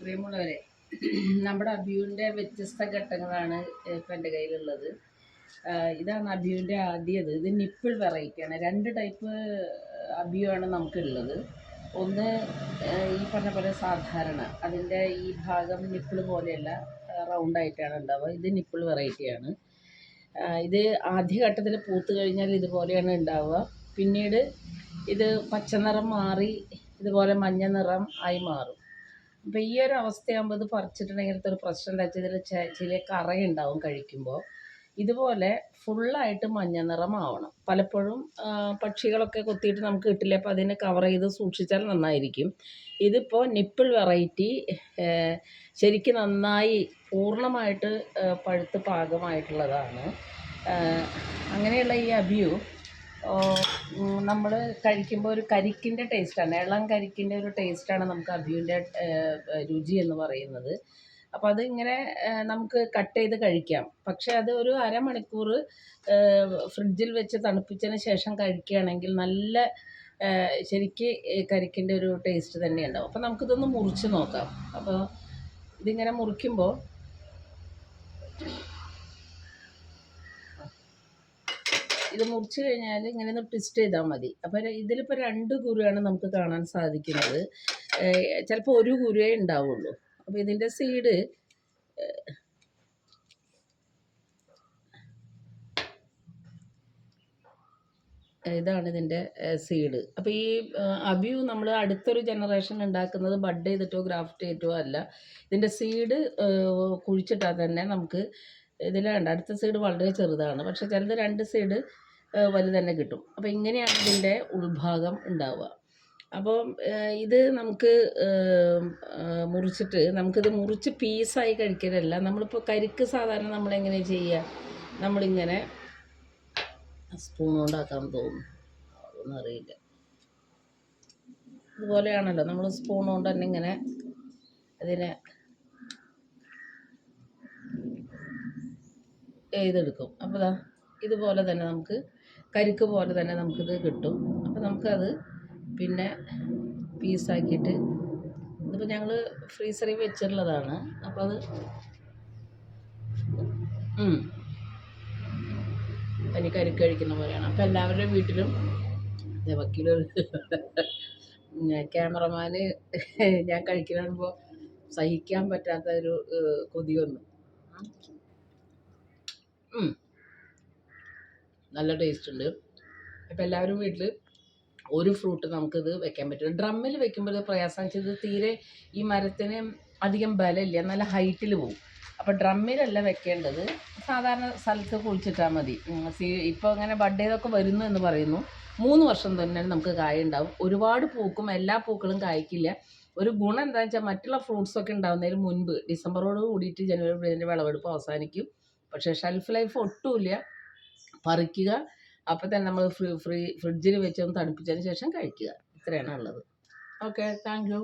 പ്രിയമുള്ളവരെ, നമ്മുടെ അഭിയുവിൻ്റെ വ്യത്യസ്ത ഘട്ടങ്ങളാണ് ഇപ്പം എൻ്റെ കയ്യിലുള്ളത്. ഇതാണ് അഭിയുവിൻ്റെ ആദ്യത്. ഇത് നിപ്പിൾ വെറൈറ്റിയാണ്. 2 ടൈപ്പ് അഭിയുവാണ് നമുക്കുള്ളത്. ഒന്ന് ഈ പറഞ്ഞ പോലെ സാധാരണ, അതിൻ്റെ ഈ ഭാഗം നിപ്പിൾ പോലെയല്ല, റൗണ്ടായിട്ടാണ് ഉണ്ടാവുക. ഇത് നിപ്പിൾ വെറൈറ്റിയാണ്. ഇത് ആദ്യഘട്ടത്തിൽ പൂത്ത് കഴിഞ്ഞാൽ ഇതുപോലെയാണ് ഉണ്ടാവുക. പിന്നീട് ഇത് പച്ചനിറം മാറി ഇതുപോലെ മഞ്ഞ നിറം ആയി മാറും. അപ്പോൾ ഈ ഒരു അവസ്ഥയാകുമ്പോൾ ഇത് പറിച്ചിട്ടുണ്ടെങ്കിൽ ഒരു പ്രശ്നം എന്താ വെച്ചാൽ ഇതിൽ ചില കറയുണ്ടാവും കഴിക്കുമ്പോൾ. ഇതുപോലെ ഫുള്ളായിട്ട് മഞ്ഞ നിറമാവണം. പലപ്പോഴും പക്ഷികളൊക്കെ കൊത്തിയിട്ട് നമുക്ക് കിട്ടില്ല. അപ്പോൾ അതിനെ കവർ ചെയ്ത് സൂക്ഷിച്ചാൽ നന്നായിരിക്കും. ഇതിപ്പോൾ നിപ്പിൾ വെറൈറ്റി ശരിക്കും നന്നായി പൂർണ്ണമായിട്ട് പഴുത്ത് പാകമായിട്ടുള്ളതാണ്. അങ്ങനെയുള്ള ഈ അഭിയു നമ്മൾ കഴിക്കുമ്പോൾ ഒരു കരിക്കിൻ്റെ ടേസ്റ്റാണ്, ഇളം കരിക്കിൻ്റെ ഒരു ടേസ്റ്റാണ് നമുക്ക് അഭിയുവിൻ്റെ രുചി എന്ന് പറയുന്നത്. അപ്പോൾ അതിങ്ങനെ നമുക്ക് കട്ട് ചെയ്ത് കഴിക്കാം. പക്ഷേ അത് ഒരു അരമണിക്കൂർ ഫ്രിഡ്ജിൽ വെച്ച് തണുപ്പിച്ചതിന് ശേഷം കഴിക്കുകയാണെങ്കിൽ നല്ല ശരിക്ക് കരിക്കിൻ്റെ ഒരു ടേസ്റ്റ് തന്നെ ഉണ്ടാവും. അപ്പോൾ നമുക്കിതൊന്ന് മുറിച്ച് നോക്കാം. അപ്പോൾ ഇതിങ്ങനെ മുറിക്കുമ്പോൾ ഇത് മുറിച്ച് കഴിഞ്ഞാൽ ഇങ്ങനെ ഒന്ന് ട്വിസ്റ്റ് ചെയ്താൽ മതി. അപ്പോൾ ഇതിലിപ്പോൾ 2 കുരുവാണ് നമുക്ക് കാണാൻ സാധിക്കുന്നത്. ചിലപ്പോൾ ഒരു കുരുവേ ഉണ്ടാവുള്ളൂ. അപ്പോൾ ഇതിൻ്റെ സീഡ് ഇതാണ് ഇതിൻ്റെ സീഡ്. അപ്പോൾ ഈ അഭിയു നമ്മൾ അടുത്തൊരു ജനറേഷൻ ഉണ്ടാക്കുന്നത് ബഡ് ചെയ്തിട്ടോ ഗ്രാഫ്റ്റ് ചെയ്തിട്ടോ അല്ല. ഇതിൻ്റെ സീഡ് കുഴിച്ചിട്ടാൽ തന്നെ നമുക്ക് ഇതിലുണ്ട്. അടുത്ത സൈഡ് വളരെ ചെറുതാണ്, പക്ഷേ ചിലത് 2 സൈഡ് വലുത് തന്നെ കിട്ടും. അപ്പോൾ ഇങ്ങനെയാണ് ഇതിൻ്റെ ഉൾഭാഗം ഉണ്ടാവുക. അപ്പോൾ ഇത് നമുക്ക് മുറിച്ചിട്ട് നമുക്കിത് മുറിച്ച് പീസായി കഴിക്കലല്ല. നമ്മളിപ്പോൾ കരിക്ക് സാധാരണ നമ്മളെങ്ങനെ ചെയ്യുക, നമ്മളിങ്ങനെ സ്പൂൺ കൊണ്ടാക്കാൻ തോന്നും, അതൊന്നും അറിയില്ല. ഇതുപോലെയാണല്ലോ, നമ്മൾ സ്പൂൺ കൊണ്ട് തന്നെ ഇങ്ങനെ അതിനെ ചെയ്തെടുക്കും. അപ്പോൾ ഇതുപോലെ തന്നെ നമുക്ക് കരിക്ക് പോലെ തന്നെ നമുക്കിത് കിട്ടും. അപ്പോൾ നമുക്കത് പിന്നെ പീസാക്കിയിട്ട്, ഇതിപ്പോൾ ഞങ്ങൾ ഫ്രീസറിൽ വെച്ചിട്ടുള്ളതാണ്. അപ്പോൾ അത് അതിന് കരിക്ക് കഴിക്കുന്ന പോലെയാണ്. അപ്പോൾ എല്ലാവരുടെയും വീട്ടിലും വക്കീലൊരു ക്യാമറമാന് ഞാൻ കഴിക്കണമ്പോൾ സഹിക്കാൻ പറ്റാത്ത ഒരു കൊതി വന്നു. നല്ല ടേസ്റ്റ് ഉണ്ട്. അപ്പോൾ എല്ലാവരും വീട്ടിൽ ഒരു ഫ്രൂട്ട് നമുക്കിത് വെക്കാൻ പറ്റും. ഡ്രമ്മിൽ വെക്കുമ്പോൾ ഇത് പ്രയാസം വെച്ചാൽ ഇത് തീരെ ഈ മരത്തിന് അധികം ബലമില്ല, നല്ല ഹൈറ്റിൽ പോകും. അപ്പോൾ ഡ്രമ്മിലല്ല വെക്കേണ്ടത്, സാധാരണ സ്ഥലത്ത് കുഴിച്ചിട്ടാൽ മതി. ഇപ്പോൾ അങ്ങനെ ബഡ് ചെയ്തൊക്കെ വരുന്നു എന്ന് പറയുന്നു. 3 വർഷം തന്നെ നമുക്ക് കായ ഉണ്ടാവും. ഒരുപാട് പൂക്കും, എല്ലാ പൂക്കളും കായ്ക്കില്ല. ഒരു ഗുണം എന്താണെന്ന് വെച്ചാൽ മറ്റുള്ള ഫ്രൂട്ട്സൊക്കെ ഉണ്ടാകുന്നതിന് മുൻപ് ഡിസംബറോട് കൂടിയിട്ട് ജനുവരി ഇതിൻ്റെ വിളവെടുപ്പ് അവസാനിക്കും. പക്ഷേ ഷെൽഫ് ലൈഫ് ഒട്ടുമില്ല. പറിക്കുക, അപ്പോൾ തന്നെ നമ്മൾ ഫ്രിഡ്ജിൽ വെച്ചൊന്ന് തണുപ്പിച്ചതിന് ശേഷം കഴിക്കുക. ഇത്രയാണ് ഉള്ളത്. Okay, thank you.